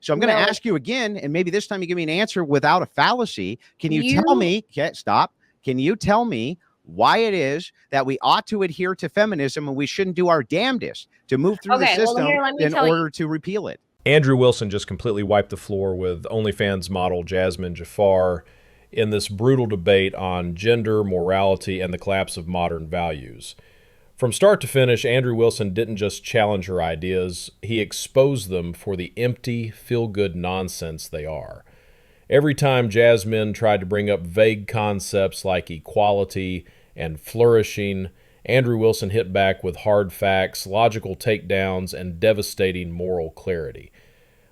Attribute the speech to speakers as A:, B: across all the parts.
A: So I'm going to ask you again, and maybe this time you give me an answer without a fallacy. Can you tell me, stop, can you tell me why it is that we ought to adhere to feminism and we shouldn't do our damnedest to move through the system in order to repeal it?
B: Andrew Wilson just completely wiped the floor with OnlyFans model Jazmen Jafar in this brutal debate on gender, morality, and the collapse of modern values. From start to finish, Andrew Wilson didn't just challenge her ideas, he exposed them for the empty, feel-good nonsense they are. Every time Jazmen tried to bring up vague concepts like equality and flourishing, Andrew Wilson hit back with hard facts, logical takedowns, and devastating moral clarity.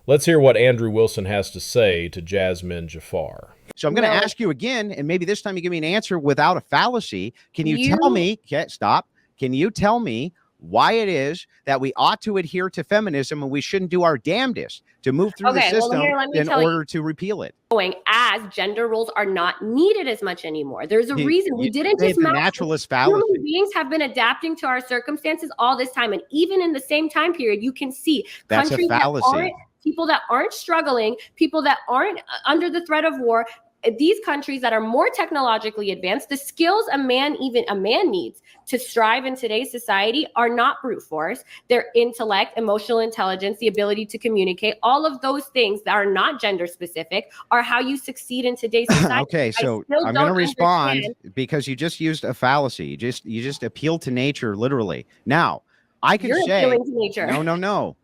B: Let's hear what Andrew Wilson has to say to Jazmen Jafar.
A: So I'm going to ask you again, and maybe this time you give me an answer without a fallacy. Can you tell me, stop, can you tell me why it is that we ought to adhere to feminism and we shouldn't do our damnedest to move through the system in order to repeal it?
C: As gender roles are not needed as much anymore. There's a reason. We didn't just
A: the naturalist fallacy.
C: Human beings have been adapting to our circumstances all this time. And even in the same time period, you can see countries that aren't, people that aren't struggling, people that aren't under the threat of war, these countries that are more technologically advanced, the skills a man needs to strive in today's society are not brute force. Their intellect, emotional intelligence, the ability to communicate, all of those things that are not gender specific are how you succeed in today's society.
A: Okay, so I'm going to respond because you just used a fallacy. You just appealed to nature, literally. Now, I could say,
C: appealing to nature.
A: No.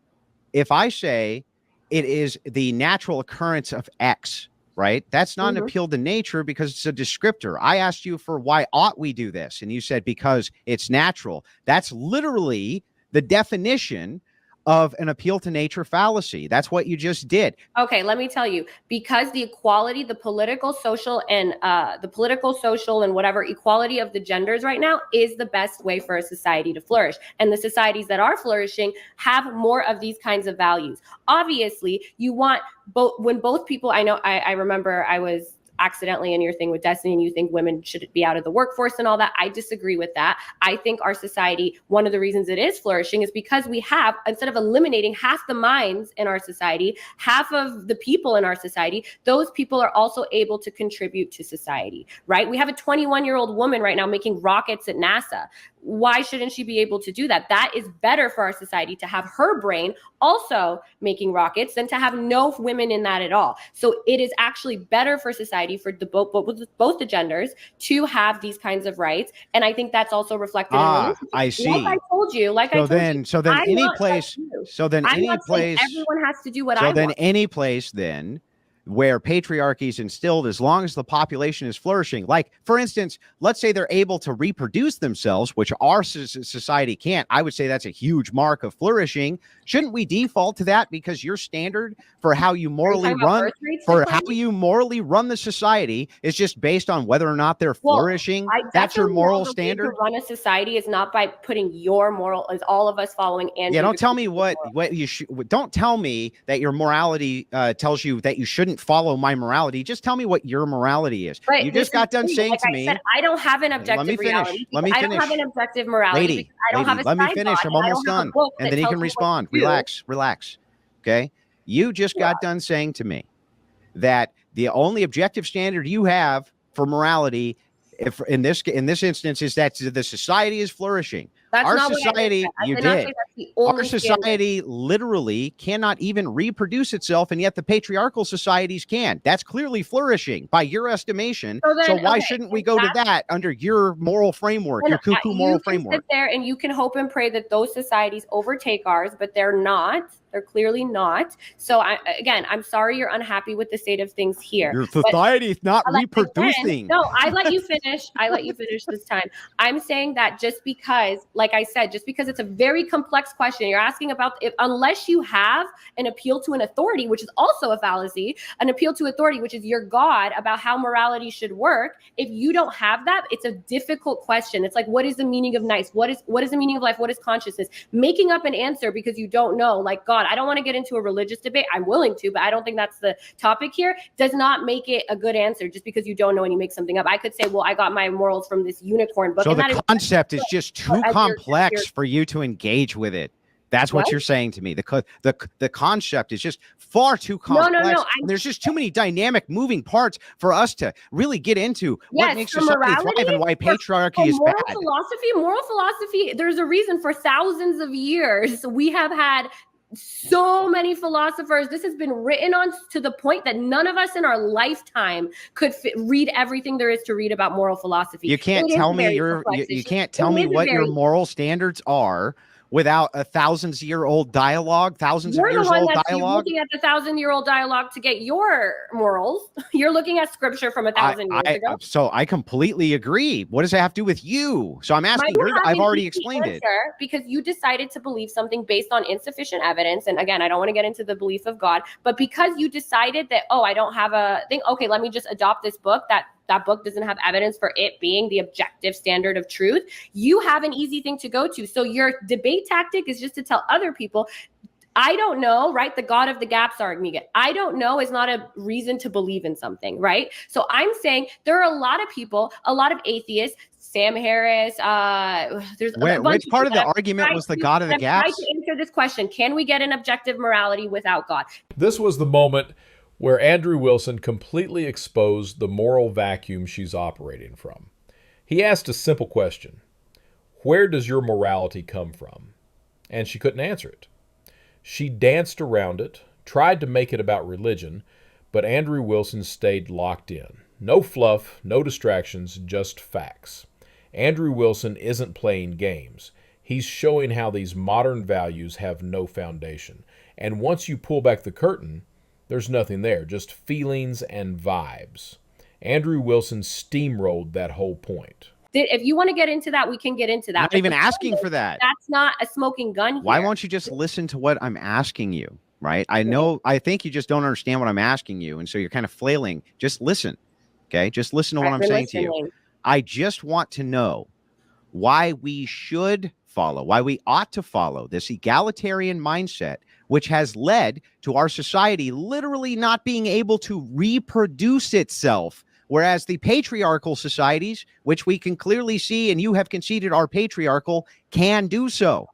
A: If I say it is the natural occurrence of X, right? That's not an appeal to nature because it's a descriptor. I asked you for why ought we do this? And you said because it's natural. That's literally the definition of an appeal to nature fallacy. That's what you just did.
C: Okay, let me tell you, because the equality, the political, social, and whatever equality of the genders right now is the best way for a society to flourish. And the societies that are flourishing have more of these kinds of values. Obviously, you want when both people, I remember I was accidentally in your thing with Destiny and you think women should be out of the workforce and all that. I disagree with that. I think our society, one of the reasons it is flourishing is because we have, instead of eliminating half the minds in our society, half of the people in our society, those people are also able to contribute to society, right? We have a 21-year-old woman right now making rockets at NASA. Why shouldn't she be able to do that? That is better for our society to have her brain also making rockets than to have no women in that at all. So it is actually better for society for both the genders to have these kinds of rights. And I think that's also reflected in relationships.
A: I see.
C: Like I told you, everyone has to do what I want.
A: So then any place then where patriarchy is instilled, as long as the population is flourishing. Like, for instance, let's say they're able to reproduce themselves, which our society can't. I would say that's a huge mark of flourishing. Shouldn't we default to that because your standard for how you morally run, the society is just based on whether or not they're flourishing? That's your moral standard.
C: To run a society is not by putting your moral, as all of us following.
A: Don't tell me what you should. Don't tell me that your morality tells you that you shouldn't follow my morality. Just tell me what your morality is.
C: But
A: you just got done saying to me,
C: I don't have an objective reality.
A: Let me finish.
C: I don't have an objective morality.
A: Let me finish. I'm almost done. And then you can respond. Relax. Okay. You just got done saying to me that the only objective standard you have for morality, if in this instance, is that the society is flourishing. Our society, Our society literally cannot even reproduce itself, and yet the patriarchal societies can. That's clearly flourishing by your estimation. So why shouldn't we go to that under your moral framework, your cuckoo moral framework?
C: You can sit there and you can hope and pray that those societies overtake ours, but they're not. They're clearly not. So I'm sorry you're unhappy with the state of things here.
A: Your society is not reproducing.
C: No, I let you finish. I let you finish this time. I'm saying that just because, like I said, just because it's a very complex question, you're asking about unless you have an appeal to an authority, which is also a fallacy, an appeal to authority, which is your God about how morality should work. If you don't have that, it's a difficult question. It's like, what is the meaning of nice? What is the meaning of life? What is consciousness? Making up an answer because you don't know, like, God, I don't want to get into a religious debate. I'm willing to, but I don't think that's the topic here. Does not make it a good answer just because you don't know and you make something up. I could say, well, I got my morals from this unicorn book.
A: So the concept is just too complex for you to engage with it. That's what you're saying to me. The concept is just far too complex.
C: No.
A: And there's just too many dynamic moving parts for us to really get into what makes society thrive and why patriarchy is bad.
C: Moral philosophy, there's a reason for thousands of years we have had so many philosophers. This has been written on to the point that none of us in our lifetime could read everything there is to read about moral philosophy.
A: You can't tell me you can't tell me what your moral standards are without a thousands-year-old dialogue, thousands of years old dialogue.
C: You're looking at the 1,000-year-old dialogue to get your morals. You're looking at scripture from 1,000 years ago.
A: So I completely agree. What does it have to do with you? So I'm asking. I've already explained it.
C: Because you decided to believe something based on insufficient evidence. And again, I don't want to get into the belief of God, but because you decided that, I don't have a thing. Okay, let me just adopt this book that book doesn't have evidence for it being the objective standard of truth. You have an easy thing to go to. So your debate tactic is just to tell other people, I don't know, right? The God of the gaps argument. I don't know is not a reason to believe in something, right? So I'm saying there are a lot of people, a lot of atheists, Sam Harris.
A: Which part of the argument was the God of the gaps?
C: Try to answer this question. Can we get an objective morality without God?
B: This was the moment where Andrew Wilson completely exposed the moral vacuum she's operating from. He asked a simple question: where does your morality come from? And she couldn't answer it. She danced around it, tried to make it about religion, but Andrew Wilson stayed locked in. No fluff, no distractions, just facts. Andrew Wilson isn't playing games. He's showing how these modern values have no foundation. And once you pull back the curtain, there's nothing there, just feelings and vibes. Andrew Wilson steamrolled that whole point.
C: If you want to get into that, we can get into that.
A: I'm not even asking for that.
C: That's not a smoking gun here.
A: Why won't you just listen to what I'm asking you, right? I think you just don't understand what I'm asking you, and so you're kind of flailing. Just listen, okay? Just listen to what I'm saying to you. I just want to know why we should follow, why we ought to follow this egalitarian mindset, which has led to our society literally not being able to reproduce itself, whereas the patriarchal societies, which we can clearly see, and you have conceded are patriarchal, can do so.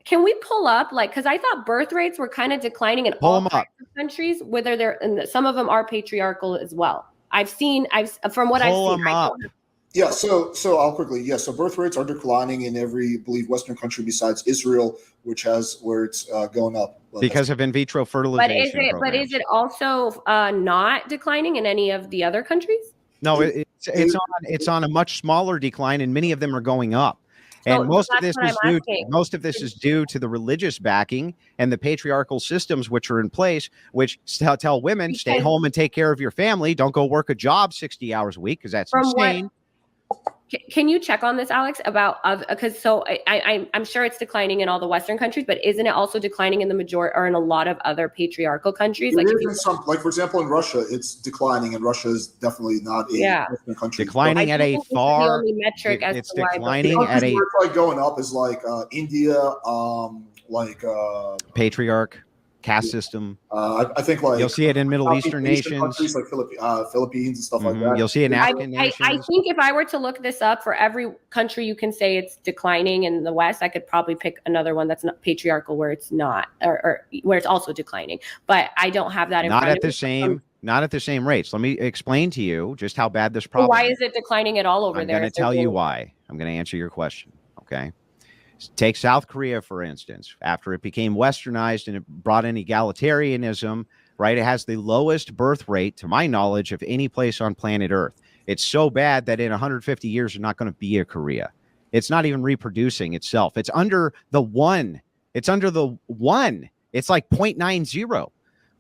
C: Can we pull up, because I thought birth rates were kind of declining in all types of countries, whether and some of them are patriarchal as well. From what I've seen.
D: Yeah, so I'll quickly. Yeah, so birth rates are declining in every, I believe, Western country besides Israel, where it's going up
A: because of in vitro fertilization.
C: But is it also not declining in any of the other countries?
A: No, it's on a much smaller decline, and many of them are going up. And most of this is due to the religious backing and the patriarchal systems which are in place, which tell women stay home and take care of your family. Don't go work a job 60 hours a week because that's insane.
C: Can you check on this, Alex, about because I'm sure it's declining in all the Western countries, but isn't it also declining in the majority or in a lot of other patriarchal countries?
D: For example, in Russia, it's declining, and Russia is definitely not a Western country.
A: Declining at a far.
D: It's declining at a. Like going up is India,
A: patriarch. Caste system.
D: I think
A: you'll see it in Middle Eastern nations,
D: countries like Philippines and stuff like that.
A: You'll see it in African nations.
C: I think if I were to look this up for every country you can say it's declining in the West, I could probably pick another one that's not patriarchal where it's not, or where it's also declining. But I don't have that in front of me.
A: Not at the same rates. Let me explain to you just how bad this problem.
C: Why is it declining at all over there?
A: I'm going to tell you why. I'm going to answer your question. Okay. Take South Korea, for instance. After it became westernized and it brought in egalitarianism, right? It has the lowest birth rate, to my knowledge, of any place on planet Earth. It's so bad that in 150 years, there's not going to be a Korea. It's not even reproducing itself. It's under the 1. It's under the 1. It's like 0.90,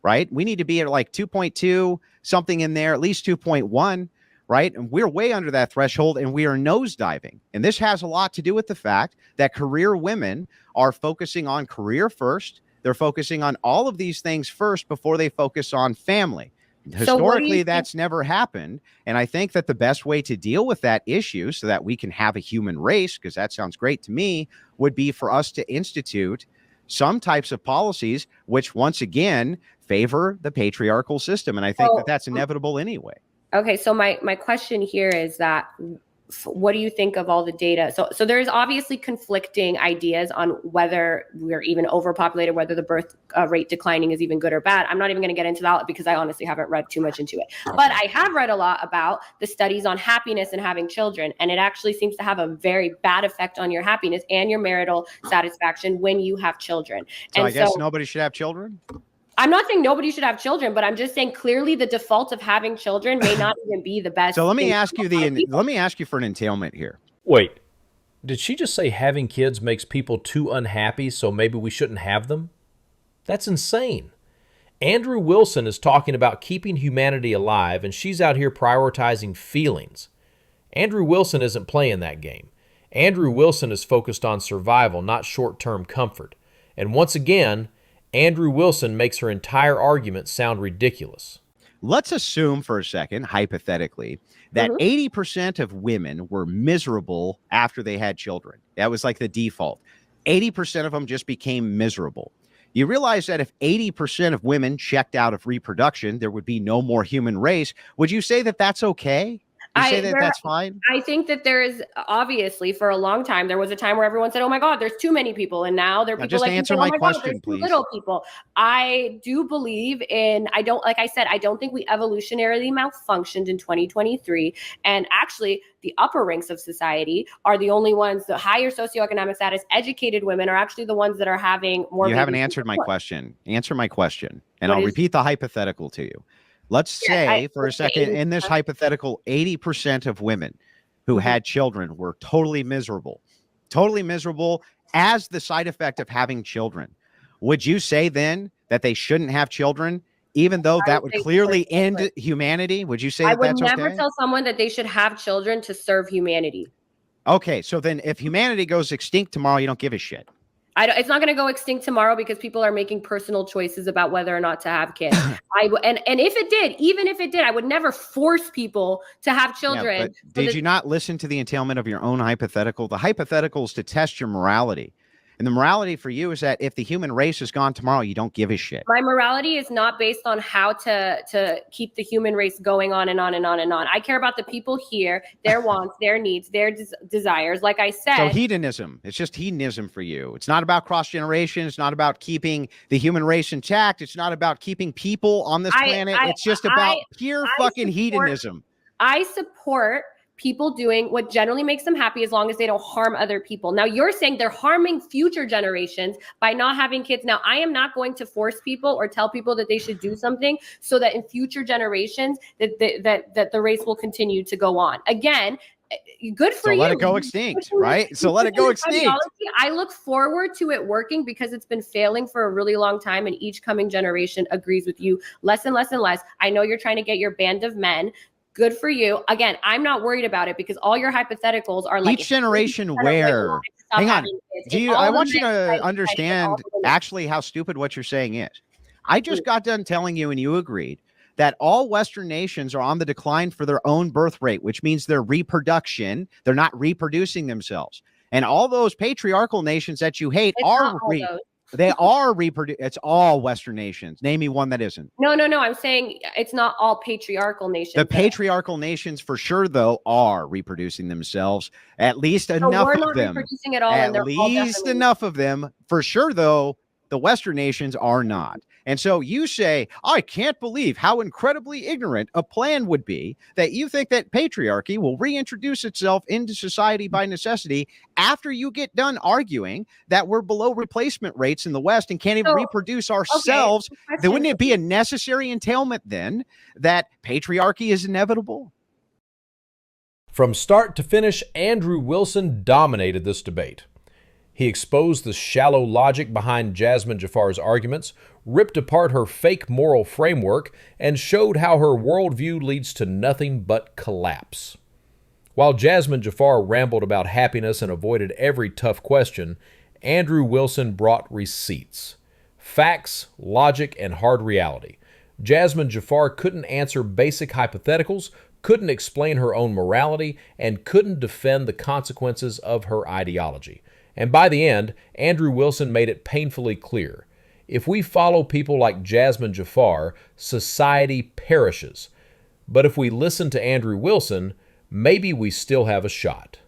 A: right? We need to be at like 2.2, something in there, at least 2.1. Right? And we're way under that threshold, and we are nosediving. And this has a lot to do with the fact that career women are focusing on career first. They're focusing on all of these things first before they focus on family. Historically, that's never happened. And I think that the best way to deal with that issue so that we can have a human race, because that sounds great to me, would be for us to institute some types of policies which, once again, favor the patriarchal system. And I think that that's inevitable anyway.
C: Okay, so my question here is that what do you think of all the data? So there's obviously conflicting ideas on whether we're even overpopulated, whether the birth rate declining is even good or bad. I'm not even going to get into that because I honestly haven't read too much into it. But I have read a lot about the studies on happiness and having children, and it actually seems to have a very bad effect on your happiness and your marital satisfaction when you have children.
A: So I guess nobody should have children?
C: I'm not saying nobody should have children, but I'm just saying clearly the default of having children may not even be the best.
A: So let me ask you for an entailment here.
B: Wait, did she just say having kids makes people too unhappy, so maybe we shouldn't have them? That's insane. Andrew Wilson is talking about keeping humanity alive, and she's out here prioritizing feelings. Andrew Wilson isn't playing that game. Andrew Wilson is focused on survival, not short-term comfort. And once again, Andrew Wilson makes her entire argument sound ridiculous.
A: Let's assume for a second, hypothetically, that 80% of women were miserable after they had children. That was like the default. 80% of them just became miserable. You realize that if 80% of women checked out of reproduction, there would be no more human race. Would you say that that's okay? You say that's fine?
C: I think that there is, obviously, for a long time, there was a time where everyone said, oh my God, there's too many people. And now there are people
A: just
C: like,
A: answer
C: oh
A: my
C: my
A: question,
C: God, there's
A: please.
C: too little people. I do believe in, like I said, I don't think we evolutionarily malfunctioned in 2023. And actually, the upper ranks of society are the only ones, the higher socioeconomic status, educated women are actually the ones that are having more.
A: You haven't answered my question. Answer my question, and I'll repeat the hypothetical to you. Let's say for a second, in this hypothetical, 80% of women who had children were totally miserable as the side effect of having children. Would you say then that they shouldn't have children, even though that would clearly end humanity? Would you say that that's okay?
C: I would never tell someone that they should have children to serve humanity.
A: Okay, so then if humanity goes extinct tomorrow, you don't give a shit.
C: It's not going to go extinct tomorrow because people are making personal choices about whether or not to have kids. And if it did, even if it did, I would never force people to have children.
A: Yeah, but did you not listen to the entailment of your own hypothetical? The hypothetical is to test your morality. And the morality for you is that if the human race is gone tomorrow, you don't give a shit.
C: My morality is not based on how to keep the human race going on and on and on and on. I care about the people here, their wants, their needs, their desires. Like I said.
A: So hedonism, it's just hedonism for you. It's not about cross-generation. It's not about keeping the human race intact. It's not about keeping people on this planet. It's just about pure fucking hedonism.
C: I support people doing what generally makes them happy as long as they don't harm other people. Now, you're saying they're harming future generations by not having kids. Now, I am not going to force people or tell people that they should do something so that in future generations that the race will continue to go on. Again, good for you.
A: So let it go extinct, right? So let it go extinct.
C: I look forward to it working because it's been failing for a really long time, and each coming generation agrees with you less and less and less. I know you're trying to get your band of men. Good for you. Again, I'm not worried about it because all your hypotheticals are like
A: each generation where. Hang on. I want you to understand actually how stupid what you're saying is. I just got done telling you, and you agreed, that all Western nations are on the decline for their own birth rate, which means their reproduction. They're not reproducing themselves. And all those patriarchal nations that you hate they are reproducing. It's all Western nations. Name me one that isn't.
C: No. I'm saying it's not all patriarchal nations.
A: The patriarchal nations, for sure, though, are reproducing themselves. At least enough
C: we're
A: of
C: not
A: them.
C: Reproducing at all.
A: At least enough of them, for sure. Though the Western nations are not. And so you say, I can't believe how incredibly ignorant a plan would be that you think that patriarchy will reintroduce itself into society by necessity after you get done arguing that we're below replacement rates in the West and can't even reproduce ourselves. Then wouldn't it be a necessary entailment then that patriarchy is inevitable?
B: From start to finish, Andrew Wilson dominated this debate. He exposed the shallow logic behind Jazmen Jafar's arguments, ripped apart her fake moral framework, and showed how her worldview leads to nothing but collapse. While Jazmen Jafar rambled about happiness and avoided every tough question, Andrew Wilson brought receipts. Facts, logic, and hard reality. Jazmen Jafar couldn't answer basic hypotheticals, couldn't explain her own morality, and couldn't defend the consequences of her ideology. And by the end, Andrew Wilson made it painfully clear. If we follow people like Jazmen Jafar, society perishes. But if we listen to Andrew Wilson, maybe we still have a shot.